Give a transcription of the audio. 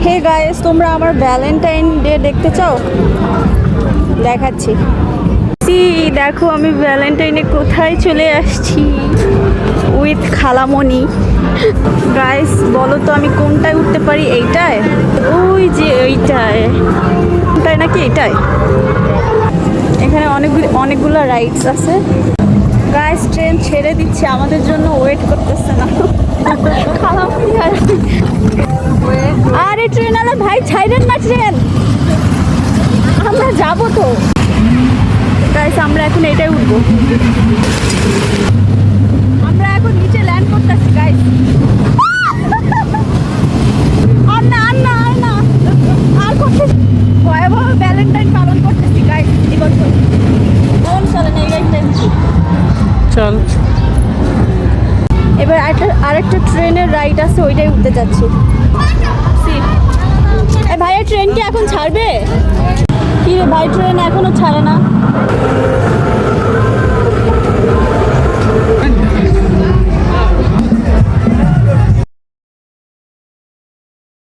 Hey guys, তোমরা আমার Valentine day দেখতে চাও? দেখাচ্ছি। দেখো আমি ভ্যালেন্টাইনে কোথায় চলে আসছি, উইথ খালামণি। গাইস বলো তো আমি কোনটায় উঠতে পারি? এইটায়? ওই যে এইটায়। কোনটায় নাকি এইটায়? এখানে অনেকগুলো রাইডস আছে। গাইস ট্রেন ছেড়ে দিচ্ছে, আমাদের জন্য ওয়েট করতেছে না। খালামণি আরে ট্রেন আলা ভাই, ছাইরেন না ট্রেন, আমরা যাবো তো। গাইস আমরা এখন এটাই উঠবো। আমরা এখন নিচে ল্যান্ড করতেছি গাইস। আর না আর না আর না আর করতে ভয়াবহ ভ্যালেন্টাইন পালন করতেছি গাইস এবছর। কোন চলে না এই গাইসটা চল। এবার আরেকটা ট্রেনের রাইড আছে, ওইটাই উঠতে যাচ্ছি। ভাইয়া ট্রেন কি এখন ছাড়বে? কি রে ভাই, ট্রেন এখনো ছাড়ে না।